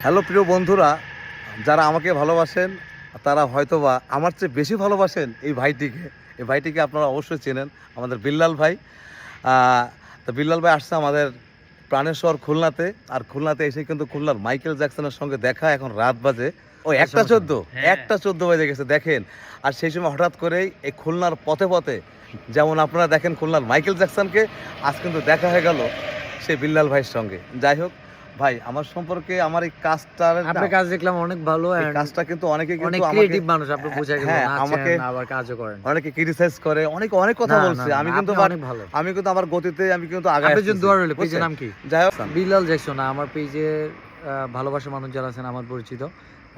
Hello প্রিয় বন্ধুরা, যারা আমাকে ভালোবাসেন তারা হয়তোবা আমার চেয়ে বেশি ভালোবাসেন এই ভাইটিকে আপনারা অবশ্যই চেনেন, আমাদের বিল্লাল ভাই। তো বিল্লাল ভাই আসছে আমাদের প্রাণের শহর খুলনাতে। আর খুলনাতে এসে কিন্তু খুলনার মাইকেল জ্যাকসনের সঙ্গে দেখা। এখন রাত বাজে ও 1:14 বাজে গেছে দেখেন। আর সেই সময় হঠাৎ করেই এই খুলনার পথে পথে যেমন আপনারা দেখেন খুলনার মাইকেল জ্যাকসনকে, আজ কিন্তু দেখা হয়ে গেল সেই বিল্লাল ভাইয়ের সঙ্গে। যাই হোক ভাই, আমার সম্পর্কে আমার এই কাজটার আপনার কাজ দেখলাম অনেক ভালো। এই কাজটা কিন্তু অনেকে অনেক কিন্তু ক্রিয়েটিভ মানুষ, আপনি বুঝা গেল। হ্যাঁ, নাচেন আমাকে আবার কাজও করেন। অনেকে ক্রিটিসাইজ করে, অনেক কথা না, বলছে। না, আমি না, কিন্তু আপনি অনেক ভালো। আমি কিন্তু আমার গতিতে আমি কিন্তু আগায় আপনার জন্য আসতেছি, দোয়া রইল। পেজের বুঝছেন? নাম কি? যাই হোক, বিল্লাল জ্যাকসন। আমার পেজে ভালোবাসার মানুষ যারা আছেন আমার পরিচিত,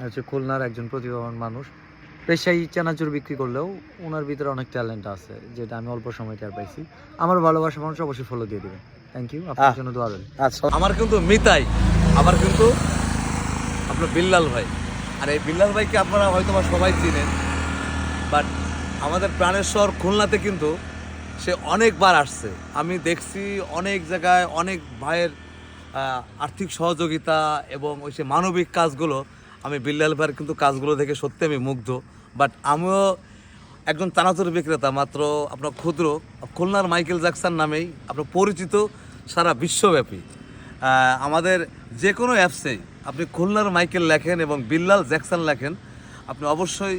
হচ্ছে খুলনার একজন প্রতিভাবান মানুষ। পেশাই চানাচুর বিক্রি করলেও ওনার ভিতরে অনেক ট্যালেন্ট আছে, যেটা আমি অল্প সময় টের পাইছি। আমার ভালোবাসার মানুষ অবশ্যই ফলো দিয়ে দিবেন। থ্যাংক ইউ, আপনার জন্য দোয়া রইল। আচ্ছা, আমার কিন্তু মিতাই, আবার কিন্তু আপনার বিল্লাল ভাই। আর এই বিল্লাল ভাইকে আপনারা হয়তো বা সবাই চিনেন, বাট আমাদের প্রাণের শহর খুলনাতে কিন্তু সে অনেকবার আসছে। আমি দেখছি অনেক জায়গায় অনেক ভাইয়ের আর্থিক সহযোগিতা এবং ওই সে মানবিক কাজগুলো, আমি বিল্লাল ভাইয়ের কিন্তু কাজগুলো দেখে সত্যি আমি মুগ্ধ। বাট আমিও একজন চানাচুর বিক্রেতা, মাত্র আপনার ক্ষুদ্র, খুলনার মাইকেল জ্যাকসন নামেই আপনার পরিচিত সারা বিশ্বব্যাপী। আমাদের যে কোনো অ্যাপসেই আপনি খুলনার মাইকেল লেখেন এবং বিল্লাল জ্যাকসন লেখেন, আপনি অবশ্যই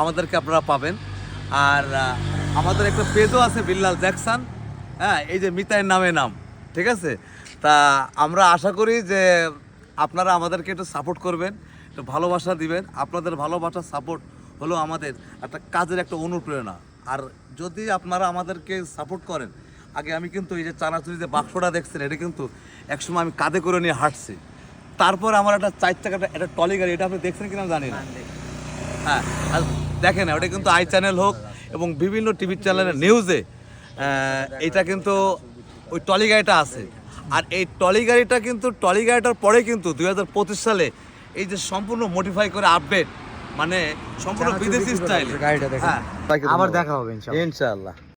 আমাদেরকে আপনারা পাবেন। আর আমাদের একটা পেজও আছে বিল্লাল জ্যাকসন, হ্যাঁ, এই যে মিতাইয়ের নামে নাম, ঠিক আছে? তা আমরা আশা করি যে আপনারা আমাদেরকে একটু সাপোর্ট করবেন, একটু ভালোবাসা দিবেন। আপনাদের ভালোবাসা সাপোর্ট হলো আমাদের একটা কাজের একটা অনুপ্রেরণা। আর যদি আপনারা আমাদেরকে সাপোর্ট করেন, আগে আমি কিন্তু এই যে চানাচুরি যে বাক্সটা দেখছেন, এটা কিন্তু একসময় আমি কাঁধে করে নিয়ে হাঁটছি। তারপর আমার একটা 4 চাকাটা একটা টলি গাড়ি, এটা আপনি দেখছেন কিনা জানি না, হ্যাঁ, আর দেখেন ওটা কিন্তু আই চ্যানেল হোক এবং বিভিন্ন টিভি চ্যানেলের নিউজে এটা কিন্তু ওই টলি গাড়িটা আছে। আর এই টলি গাড়িটার পরে কিন্তু 2025 সালে এই যে সম্পূর্ণ মডিফাই করে আপডেট, মানে সম্পূর্ণ বিদেশি স্টাইল গাড়িটা দেখেন। হ্যাঁ, আবার দেখা হবে ইনশাআল্লাহ। ইনশাআল্লাহ।